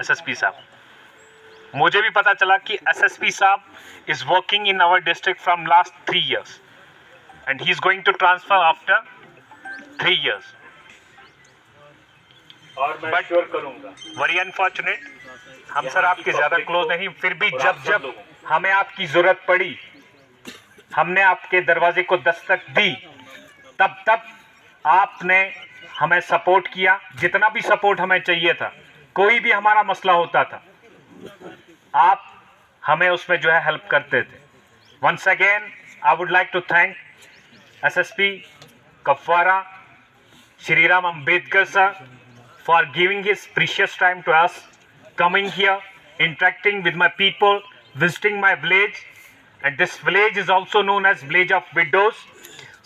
SSP साहब। मुझे भी पता चला कि एसएसपी साहब is working in our district from last 3 years and he is going to transfer after 3 years। और मैं श्योर करूंगा। वेरी अनफॉर्चुनेट, हम सर आपके ज्यादा क्लोज नहीं, फिर भी जब हमें आपकी जरूरत पड़ी, हमने आपके दरवाजे को दस्तक दी, तब आपने हमें सपोर्ट किया। जितना भी सपोर्ट हमें चाहिए था, कोई भी हमारा मसला होता था, आप हमें उसमें जो है हेल्प करते थे। Once again I would like to thank SSP Kupwara Shri Ram Ambedkar sir for giving his precious time to us, coming here, interacting with my people, visiting my village, and this village is also known as village of widows.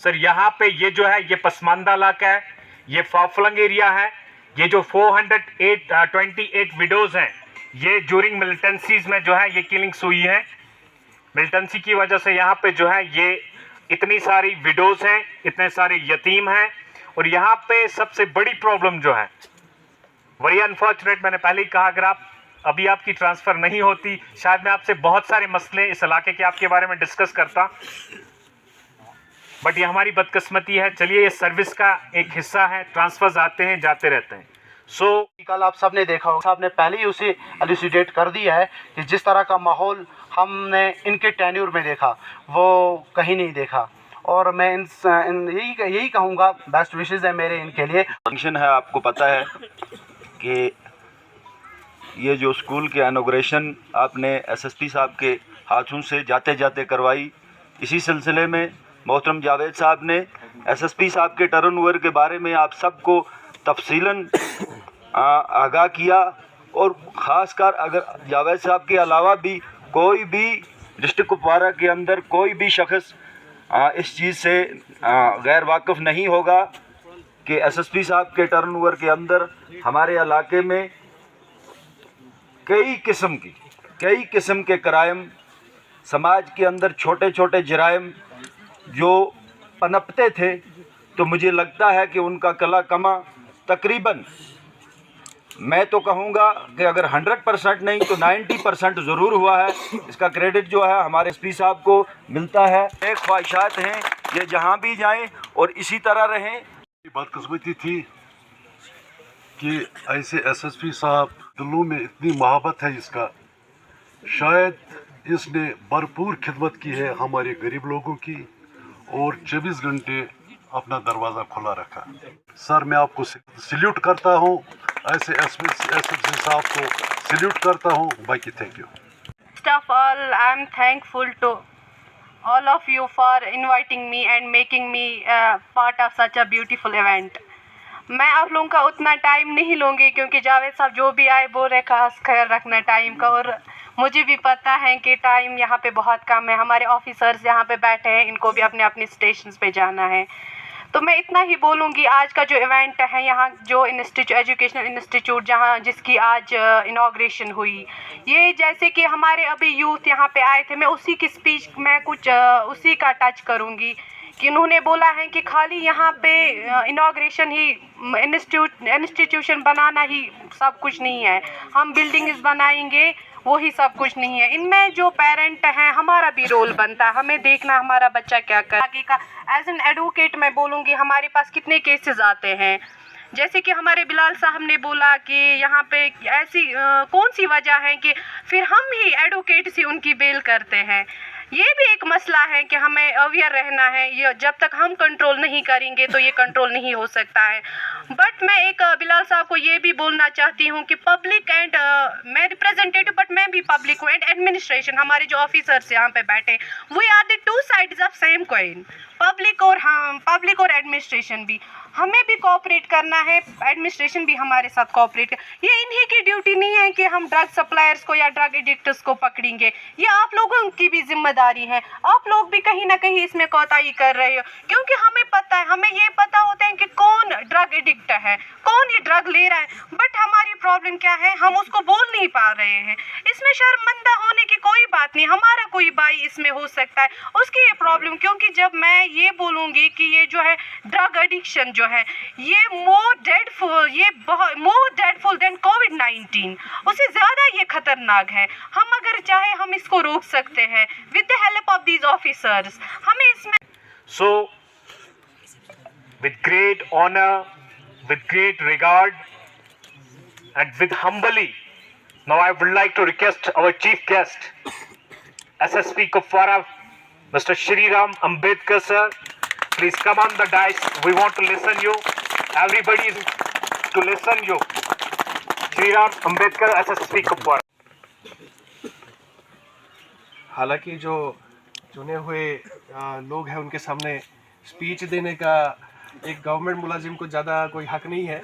Sir यहाँ पे ये जो है ये पसमानदा इलाका है, ये फाफलंग area है। ये जो 428 विडोज हैं, ये ड्यूरिंग मिलिटेंसीज में जो है ये किलिंग्स हुई हैं। मिलिटेंसी की वजह से यहाँ पे जो है ये इतनी सारी विडोज हैं, इतने सारे यतीम हैं। और यहाँ पे सबसे बड़ी प्रॉब्लम जो है, वेरी अनफॉर्चुनेट, मैंने पहले ही कहा, अगर आप अभी आपकी ट्रांसफ़र नहीं होती, शायद मैं आपसे बहुत सारे मसले इस इलाके के आपके बारे में डिस्कस करता, बट ये हमारी बदकिस्मती है। चलिए, ये सर्विस का एक हिस्सा है, ट्रांसफर्स आते हैं जाते रहते हैं। कल आप सब ने देखा होगा, साहब ने पहले ही उसे एलुसिडेट कर दिया है कि जिस तरह का माहौल हमने इनके टेन्यूर में देखा वो कहीं नहीं देखा। और मैं यही कहूँगा, बेस्ट विशेज़ है मेरे इनके लिए। फंक्शन है, आपको पता है कि ये जो स्कूल के इनॉग्रेशन आपने एसएसपी साहब के हाथों से जाते जाते करवाई। इसी सिलसिले में मोहतरम जावेद साहब ने एसएसपी साहब के टर्नओवर के बारे में आप सबको तफसीलन आगाह किया। और ख़ासकर अगर जावेद साहब के अलावा भी कोई भी डिस्ट्रिक्ट कुपवारा के अंदर कोई भी शख्स इस चीज़ से गैर वाकिफ़ नहीं होगा कि एसएसपी साहब के टर्नओवर के अंदर हमारे इलाके में कई किस्म के क्राइम, समाज के अंदर छोटे छोटे जराइम जो पनपते थे, तो मुझे लगता है कि उनका कला कमा तकरीबन, मैं तो कहूँगा कि अगर 100% नहीं तो 90% ज़रूर हुआ है। इसका क्रेडिट जो है हमारे एसपी साहब को मिलता है। एक ख्वाहिशात हैं ये जहाँ भी जाएं और इसी तरह रहें। बदकिस्मती थी कि ऐसे एसएसपी साहब, दिलों में इतनी मोहब्बत है इसका, शायद इसने भरपूर खिदमत की है हमारे गरीब लोगों की और 24 घंटे अपना दरवाज़ा खुला रखा। सर, मैं आपको सल्यूट करता हूँ, ऐसे एसएसपी साहब को सल्यूट करता हूँ। बाकी thank you. First of all, I'm thankful to all of you for inviting me and making me part of such a beautiful event. मैं आप लोगों का उतना टाइम नहीं लूँगी क्योंकि जावेद साहब जो भी आए बोल रहे खास ख्याल रखना टाइम का, और मुझे भी पता है कि टाइम यहाँ पे बहुत कम है। हमारे ऑफिसर्स यहाँ पे बैठे हैं, इनको भी अपने अपने स्टेशंस पे जाना है। तो मैं इतना ही बोलूँगी, आज का जो इवेंट है यहाँ जो एजुकेशनल इंस्टीट्यूट जिसकी आज इनाग्रेशन हुई, ये जैसे कि हमारे अभी यूथ यहाँ पे आए थे, मैं उसी की स्पीच में कुछ उसी का टच करूँगी कि उन्होंने बोला है कि खाली यहाँ पे इनाग्रेशन ही इंस्टीट्यूशन बनाना ही सब कुछ नहीं है, हम बिल्डिंग्स बनाएंगे वो ही सब कुछ नहीं है। इनमें जो पेरेंट हैं हमारा भी रोल बनता है, हमें देखना हमारा बच्चा क्या कर आगे का। एज एन एडवोकेट मैं बोलूँगी हमारे पास कितने केसेस आते हैं, जैसे कि हमारे बिलाल साहब ने बोला कि यहाँ पे ऐसी कौन सी वजह है कि फिर हम ही एडवोकेट से उनकी बेल करते हैं। ये भी एक मसला है कि हमें अवेयर रहना है, ये जब तक हम कंट्रोल नहीं करेंगे तो ये कंट्रोल नहीं हो सकता है। बट मैं एक बिलाल साहब को ये भी बोलना चाहती हूँ कि पब्लिक एंड मैं रिप्रेजेंटेटिव बट मैं भी पब्लिक हूँ एंड एडमिनिस्ट्रेशन, हमारे जो ऑफिसर्स यहाँ पे बैठे, we are the two sides of same coin, public और एडमिनिस्ट्रेशन भी, हमें भी कोऑपरेट करना है, एडमिनिस्ट्रेशन भी हमारे साथ कोऑपरेट। ये इन्हीं की ड्यूटी नहीं है कि हम ड्रग सप्लायर्स को या ड्रग एडिक्टर्स को पकड़ेंगे, ये आप लोगों की भी जिम्मेदारी है। आप लोग भी कहीं ना कहीं इसमें कोताही कर रहे हो, क्योंकि हमें पता है, हमें ये पता होता है कि कौन ड्रग एडिक्ट है, कौन ये ड्रग ले रहा है, बट हमारी प्रॉब्लम क्या है, हम उसको बोल नहीं पा रहे हैं। इसमें शर्मिंदा होने की कोई बात नहीं, हमारा कोई भाई इसमें हो सकता है, उसकी ये प्रॉब्लम, क्योंकि जब मैं ये बोलूँगी कि ये जो है ड्रग एडिक्शन जो है ये मोर डेडफुल देन कोविड-19, उससे ज़्यादा ये खतरनाक है। हम अगर चाहे हम इसको रोक सकते हैं with the help of these officers. हमें इसमें So, with great honor, with great regard, and with humbly, now I would like to request our chief guest, SSP Kupwara, Mr. Shri Ram Ambedkar sir. Please come on the dais. We want to listen you. Everybody is to listen you. Shri Ram Ambedkar, SSP Kupwara. हालांकि जो चुने हुए लोग हैं उनके सामने speech देने का एक गवर्नमेंट मुलाजिम को ज़्यादा कोई हक नहीं है,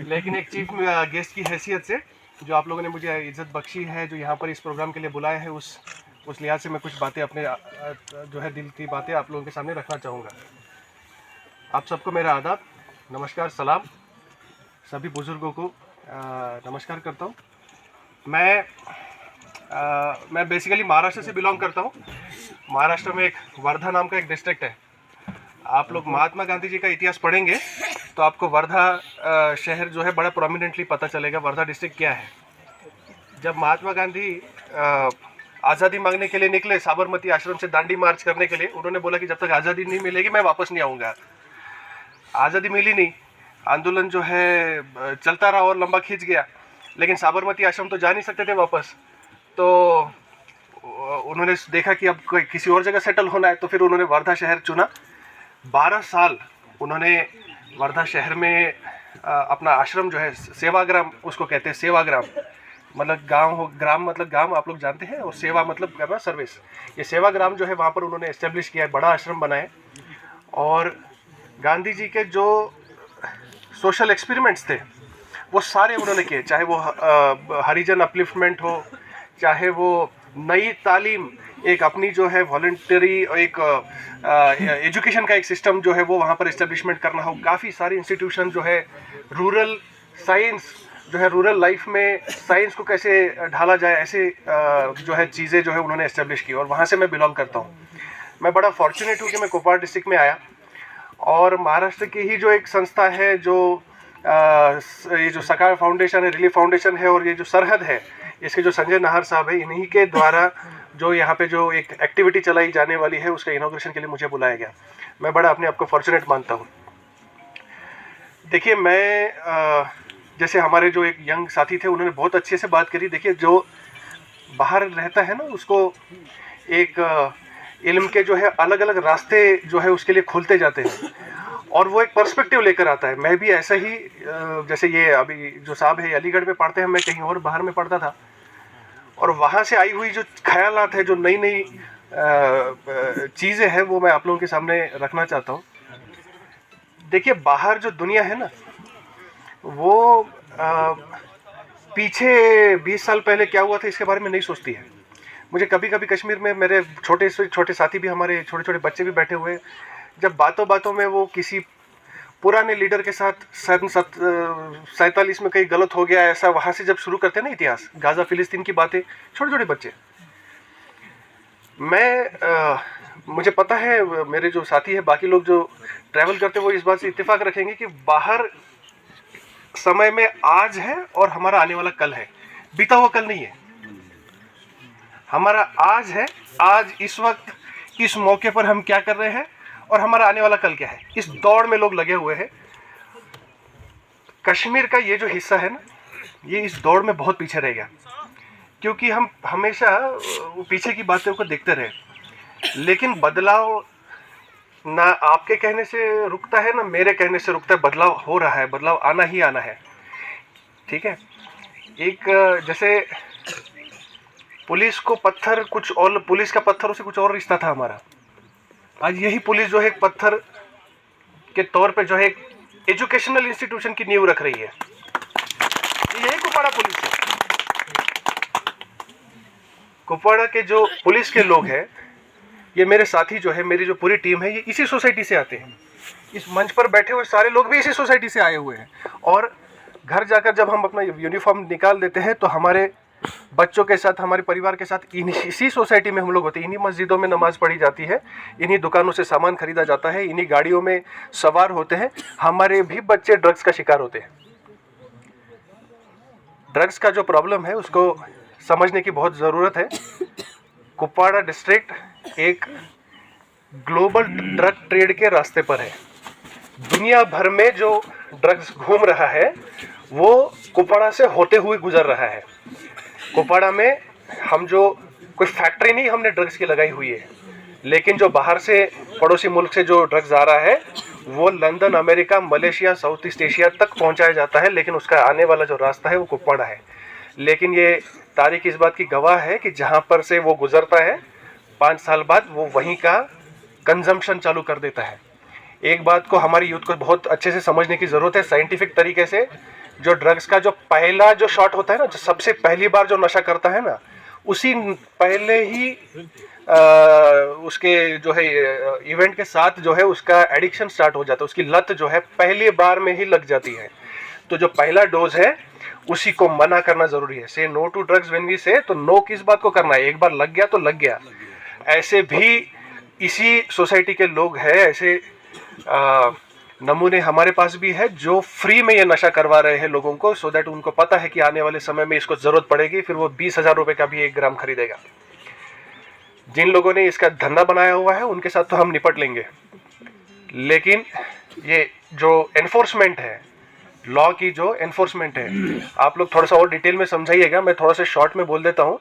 लेकिन एक चीफ गेस्ट की हैसियत से जो आप लोगों ने मुझे इज़्ज़त बख्शी है, जो यहाँ पर इस प्रोग्राम के लिए बुलाया है, उस लिहाज से मैं कुछ बातें अपने जो है दिल की बातें आप लोगों के सामने रखना चाहूँगा। आप सबको मेरा आदाब, नमस्कार, सलाम। सभी बुज़ुर्गों को नमस्कार करता हूँ। मैं बेसिकली महाराष्ट्र से बिलोंग करता हूँ। महाराष्ट्र में एक वर्धा नाम का एक डिस्ट्रिक्ट है। आप लोग महात्मा गांधी जी का इतिहास पढ़ेंगे तो आपको वर्धा शहर जो है बड़ा प्रोमिनेंटली पता चलेगा वर्धा डिस्ट्रिक्ट क्या है। जब महात्मा गांधी आज़ादी मांगने के लिए निकले साबरमती आश्रम से दांडी मार्च करने के लिए, उन्होंने बोला कि जब तक आज़ादी नहीं मिलेगी मैं वापस नहीं आऊँगा। आज़ादी मिली नहीं, आंदोलन जो है चलता रहा और लंबा खींच गया, लेकिन साबरमती आश्रम तो जा नहीं सकते थे वापस। तो उन्होंने देखा कि अब किसी और जगह सेटल होना है, तो फिर उन्होंने वर्धा शहर चुना। 12 साल उन्होंने वर्धा शहर में अपना आश्रम जो है, सेवाग्राम उसको कहते हैं, सेवाग्राम मतलब गांव हो, ग्राम मतलब गांव आप लोग जानते हैं, और सेवा मतलब करना, सर्विस। ये सेवाग्राम जो है वहाँ पर उन्होंने इस्टेब्लिश किया है, बड़ा आश्रम बनाए। और गांधी जी के जो सोशल एक्सपेरिमेंट्स थे वो सारे उन्होंने किए, चाहे वो हरिजन अपलिफ्टमेंट हो, चाहे वो नई तालीम, एक अपनी जो है वॉलंटरी एक एजुकेशन का एक सिस्टम जो है वो वहाँ पर इस्टेब्लिशमेंट करना हो। काफ़ी सारी इंस्टीट्यूशन जो है, रूरल साइंस जो है, रूरल लाइफ में साइंस को कैसे ढाला जाए, ऐसे जो है चीज़ें जो है उन्होंने इस्टेब्लिश की। और वहाँ से मैं बिलोंग करता हूँ। मैं बड़ा फॉर्चुनेट हूँ कि मैं कुपवाड़ा डिस्ट्रिक्ट में आया, और महाराष्ट्र की ही जो एक संस्था है जो ये जो सकार फाउंडेशन है, रिलीफ फाउंडेशन है, और ये जो सरहद है, इसके जो संजय नाहर साहब है, इन्हीं के द्वारा जो यहाँ पे जो एक एक्टिविटी चलाई जाने वाली है उसका इनॉग्रेशन के लिए मुझे बुलाया गया। मैं बड़ा अपने आप को फॉर्चुनेट मानता हूँ। देखिए, मैं जैसे हमारे जो एक यंग साथी थे उन्होंने बहुत अच्छे से बात करी। देखिए, जो बाहर रहता है ना, उसको एक इल्म के जो है अलग अलग रास्ते जो है उसके लिए खुलते जाते हैं, और वो एक पर्सपेक्टिव लेकर आता है। मैं भी ऐसा ही, जैसे ये अभी जो साहब है अलीगढ़ में पढ़ते हैं, मैं कहीं और बाहर में पढ़ता था, और वहाँ से आई हुई जो ख्यालात है, जो नई नई चीज़ें हैं, वो मैं आप लोगों के सामने रखना चाहता हूँ। देखिए, बाहर जो दुनिया है ना, वो पीछे 20 साल पहले क्या हुआ था इसके बारे में नहीं सोचती है। मुझे कभी कभी कश्मीर में मेरे छोटे से छोटे साथी भी, हमारे छोटे छोटे बच्चे भी बैठे हुए, जब बातों बातों में वो किसी पुराने लीडर के साथ 47 में कहीं गलत हो गया ऐसा, वहाँ से जब शुरू करते हैं ना इतिहास, गाज़ा फिलिस्तीन की बातें, छोटे छोटे बच्चे। मुझे पता है, मेरे जो साथी है, बाकी लोग जो ट्रैवल करते हैं, वो इस बात से इत्तेफाक रखेंगे कि बाहर समय में आज है और हमारा आने वाला कल है, बीता हुआ कल नहीं है। हमारा आज है, आज इस वक्त इस मौके पर हम क्या कर रहे हैं, और हमारा आने वाला कल क्या है। इस दौड़ में लोग लगे हुए हैं। कश्मीर का ये जो हिस्सा है ना, ये इस दौड़ में बहुत पीछे रह गया, क्योंकि हम हमेशा पीछे की बातों को देखते रहे। लेकिन बदलाव ना आपके कहने से रुकता है, ना मेरे कहने से रुकता है। बदलाव हो रहा है, बदलाव आना ही आना है, ठीक है। एक जैसे पुलिस को पत्थर कुछ और, पुलिस का पत्थरों से कुछ और रिश्ता था हमारा। आज यही पुलिस जो है एक पत्थर के तौर पे जो है एक एजुकेशनल इंस्टीट्यूशन की नींव रख रही है। यही कुपवाड़ा पुलिस है। कुपवाड़ा के जो पुलिस के लोग हैं, ये मेरे साथी जो है, मेरी जो पूरी टीम है, ये इसी सोसाइटी से आते हैं। इस मंच पर बैठे हुए सारे लोग भी इसी सोसाइटी से आए हुए हैं। और घर जाकर जब हम अपना यूनिफॉर्म निकाल देते हैं तो हमारे बच्चों के साथ, हमारे परिवार के साथ इसी सोसाइटी में हम लोग होते हैं। इन्हीं मस्जिदों में नमाज पढ़ी जाती है, इन्हीं दुकानों से सामान खरीदा जाता है, इन्हीं गाड़ियों में सवार होते हैं। हमारे भी बच्चे ड्रग्स का शिकार होते हैं। ड्रग्स का जो प्रॉब्लम है उसको समझने की बहुत ज़रूरत है। कुपवाड़ा डिस्ट्रिक्ट एक ग्लोबल ड्रग ट्रेड के रास्ते पर है। दुनिया भर में जो ड्रग्स घूम रहा है वो कुपवाड़ा से होते हुए गुजर रहा है। कुपवाड़ा में हम जो कोई फैक्ट्री नहीं हमने ड्रग्स की लगाई हुई है, लेकिन जो बाहर से पड़ोसी मुल्क से जो ड्रग्स आ रहा है वो London, America, Malaysia, south east Asia तक पहुंचाया जाता है, लेकिन उसका आने वाला जो रास्ता है वो कुपवाड़ा है। लेकिन ये तारीख इस बात की गवाह है कि जहां पर से वो गुजरता है 5 साल बाद वो वहीं का कंजम्पशन चालू कर देता है। एक बात को हमारी यूथ को बहुत अच्छे से समझने की ज़रूरत है। साइंटिफिक तरीके से जो ड्रग्स का जो पहला जो शॉट होता है ना, जो सबसे पहली बार जो नशा करता है ना, उसी पहले ही उसके जो है इवेंट के साथ जो है उसका एडिक्शन स्टार्ट हो जाता है, उसकी लत जो है पहली बार में ही लग जाती है। तो जो पहला डोज है उसी को मना करना ज़रूरी है। Say no to drugs when we say, तो नो किस बात को करना है, एक बार लग गया तो लग गया। ऐसे भी इसी सोसाइटी के लोग हैं, ऐसे नमूने हमारे पास भी है जो फ्री में ये नशा करवा रहे हैं लोगों को, सो दैट उनको पता है कि आने वाले समय में इसको ज़रूरत पड़ेगी, फिर वो 20,000 रुपये का भी 1 ग्राम खरीदेगा। जिन लोगों ने इसका धंधा बनाया हुआ है उनके साथ तो हम निपट लेंगे, लेकिन ये जो एनफोर्समेंट है, लॉ की जो एनफोर्समेंट है, आप लोग थोड़ा सा और डिटेल में समझाइएगा। मैं थोड़ा सा शॉर्ट में बोल देता हूँ।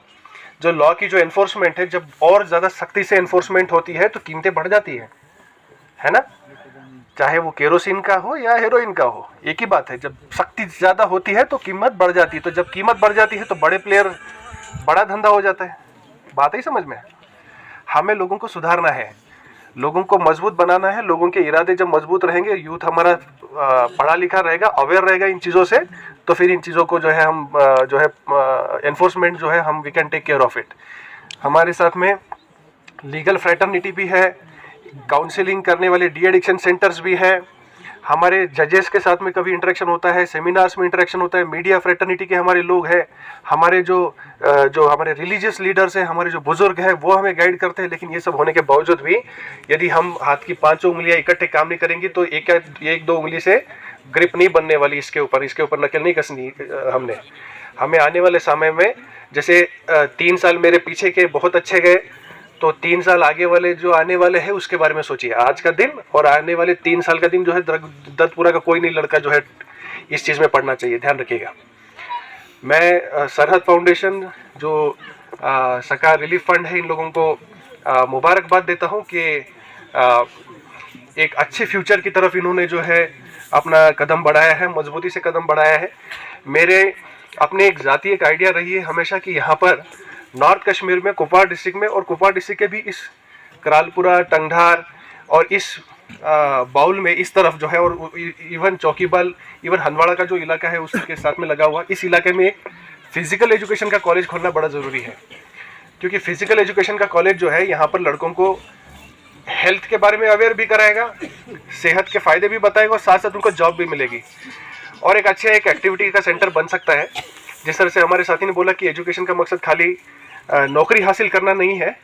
जो लॉ की जो एनफोर्समेंट है, जब और ज़्यादा सख्ती से एनफोर्समेंट होती है तो कीमतें बढ़ जाती है ना। चाहे वो केरोसिन का हो या हेरोइन का हो, एक ही बात है। जब सख्ती ज़्यादा होती है तो कीमत बढ़ जाती है, तो जब कीमत बढ़ जाती है तो बड़े प्लेयर, बड़ा धंधा हो जाता है। बात ही समझ में। हमें लोगों को सुधारना है, लोगों को मजबूत बनाना है। लोगों के इरादे जब मजबूत रहेंगे, यूथ हमारा पढ़ा लिखा रहेगा, अवेयर रहेगा इन चीज़ों से, तो फिर इन चीज़ों को जो है हम जो है एनफोर्समेंट जो है हम we can take care of it. हमारे साथ में लीगल फ्रेटर्निटी भी है, काउंसलिंग करने वाले डी एडिक्शन सेंटर्स भी है, हमारे जजेस के साथ में कभी इंटरेक्शन होता है, सेमिनार्स में इंटरेक्शन होता है, मीडिया फ्रेटर्निटी के हमारे लोग हैं, हमारे जो हमारे रिलीजियस लीडर्स हैं, हमारे जो बुजुर्ग हैं वो हमें गाइड करते हैं। लेकिन ये सब होने के बावजूद भी यदि हम हाथ की 5 उंगलियां इकट्ठे काम नहीं करेंगी तो एक दो उंगली से ग्रिप नहीं बनने वाली इसके ऊपर नकेल नहीं कसनी हमने। हमें आने वाले समय में, जैसे 3 साल मेरे पीछे के बहुत अच्छे गए, तो 3 साल आगे वाले जो आने वाले हैं उसके बारे में सोचिए। आज का दिन और आने वाले 3 साल का दिन जो है दत्तपुरा का कोई नहीं लड़का जो है इस चीज़ में पढ़ना चाहिए, ध्यान रखिएगा। मैं सरहद फाउंडेशन जो सरकार रिलीफ फंड है, इन लोगों को मुबारकबाद देता हूं कि एक अच्छे फ्यूचर की तरफ इन्होंने जो है अपना कदम बढ़ाया है, मजबूती से कदम बढ़ाया है। मेरे अपने एक ज़ाती एक आइडिया रही है हमेशा कि यहाँ पर नॉर्थ कश्मीर में, कुपवाड़ा डिस्ट्रिक्ट में और कुपवाड़ा डिस्ट्रिक्ट के भी इस करालपुरा, टंगधार और इस बाउल में इस तरफ जो है, और इवन चौकीबल, इवन हंदवाड़ा का जो इलाका है उसके साथ में लगा हुआ, इस इलाके में एक फिजिकल एजुकेशन का कॉलेज खोलना बड़ा ज़रूरी है। क्योंकि फिजिकल एजुकेशन का कॉलेज जो है यहाँ पर लड़कों को हेल्थ के बारे में अवेयर भी कराएगा, सेहत के फ़ायदे भी बताएगा और साथ साथ उनको जॉब भी मिलेगी। और एक अच्छे एक एक्टिविटी का सेंटर बन सकता है। जिस तरह से हमारे साथी ने बोला कि एजुकेशन का मकसद खाली नौकरी हासिल करना नहीं है,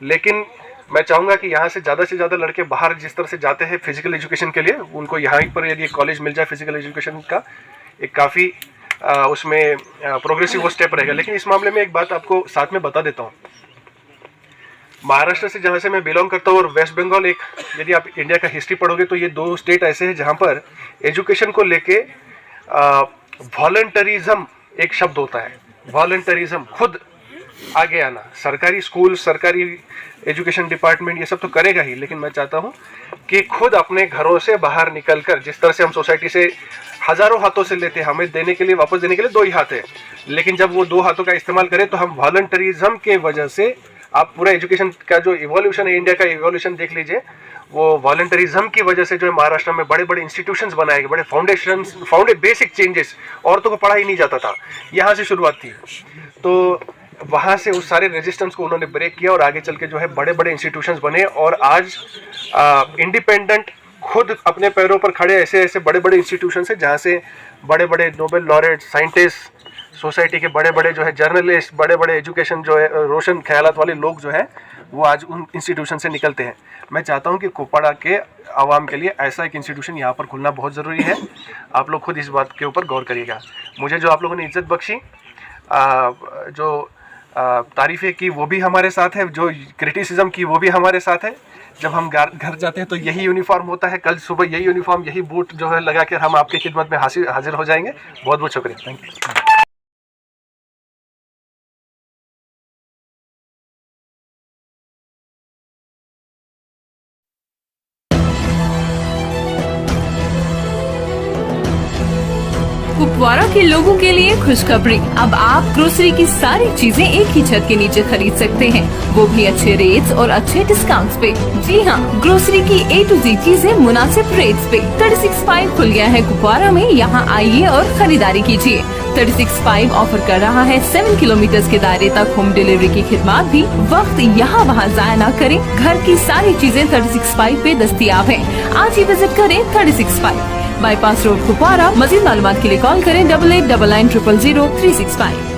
लेकिन मैं चाहूँगा कि यहाँ से ज़्यादा लड़के बाहर जिस तरह से जाते हैं फिजिकल एजुकेशन के लिए, उनको यहाँ पर यदि कॉलेज मिल जाए फिजिकल एजुकेशन का, एक काफ़ी उसमें प्रोग्रेसिव वो स्टेप रहेगा। लेकिन इस मामले में एक बात आपको साथ में बता देता हूँ। महाराष्ट्र से जहाँ से मैं बिलोंग करता हूँ और वेस्ट बंगाल, एक यदि आप इंडिया का हिस्ट्री पढ़ोगे तो ये 2 स्टेट ऐसे हैं जहाँ पर एजुकेशन को लेके वॉलंटरिज्म एक शब्द होता है। वॉलंटरिज्म, खुद आगे आना। सरकारी स्कूल, सरकारी एजुकेशन डिपार्टमेंट ये सब तो करेगा ही, लेकिन मैं चाहता हूँ कि खुद अपने घरों से बाहर निकलकर, जिस तरह से हम सोसाइटी से हज़ारों हाथों से लेते हैं, हमें देने के लिए, वापस देने के लिए 2 ही हाथ है, लेकिन जब वो 2 हाथों का इस्तेमाल करें तो हम वॉलंटरिज्म के वजह से, आप पूरा एजुकेशन का जो इवोल्यूशन है, इंडिया का इवोल्यूशन देख लीजिए, वो वॉलंटरिज्म की वजह से जो है महाराष्ट्र में बड़े बड़े इंस्टीट्यूशंस बनाए गए, बड़े फाउंडेशंस, बेसिक चेंजेस। औरतों को पढ़ा ही नहीं जाता था, यहाँ से शुरुआत थी। तो वहाँ से उस सारे रेजिस्टेंस को उन्होंने ब्रेक किया और आगे चल के जो है बड़े बड़े इंस्टीट्यूशंस बने, और आज इंडिपेंडेंट, खुद अपने पैरों पर खड़े ऐसे ऐसे बड़े बड़े इंस्टीट्यूशंस हैं जहाँ से बड़े बड़े नोबेल लॉरेट, साइंटिस्ट, सोसाइटी के बड़े बड़े जो है जर्नलिस्ट, बड़े बड़े एजुकेशन जो है रोशन ख्यालात वाले लोग जो है वो आज उन इंस्टीट्यूशन से निकलते हैं। मैं चाहता हूं कि कुपवाड़ा के आवाम के लिए ऐसा एक इंस्टीट्यूशन यहाँ पर खुलना बहुत ज़रूरी है। आप लोग खुद इस बात के ऊपर गौर करिएगा। मुझे जो आप लोगों ने इज्जत बख्शी, जो तारीफ़ें की वो भी हमारे साथ है, जो क्रिटिसिज्म की वो भी हमारे साथ है। जब हम घर जाते हैं तो यही यूनिफॉर्म होता है, कल सुबह यही यूनिफॉर्म, यही बूट जो है लगा कर हम आपकी खिदमत में हाजिर हो जाएंगे। बहुत बहुत शुक्रिया, थैंक यू। कुपवाड़ा के लोगों के लिए खुशखबरी, अब आप ग्रोसरी की सारी चीजें एक ही छत के नीचे खरीद सकते हैं, वो भी अच्छे रेट्स और अच्छे डिस्काउंट्स पे। जी हाँ, ग्रोसरी की A to Z चीजें मुनासिब रेट्स पे। 36/5 खुल गया है कुपवाड़ा में, यहाँ आइए और खरीदारी कीजिए। 36/5 ऑफर कर रहा है 7 किलोमीटर के दायरे तक होम डिलीवरी की खिदमत भी। वक्त यहाँ वहाँ जाया न करें, घर की सारी चीजें 36/5 पे दस्तियाब हैं। आज ही विजिट करें 36/5 बाईपास रोड कुपवाड़ा। मजीद मालूमात के लिए कॉल करें 8899000365।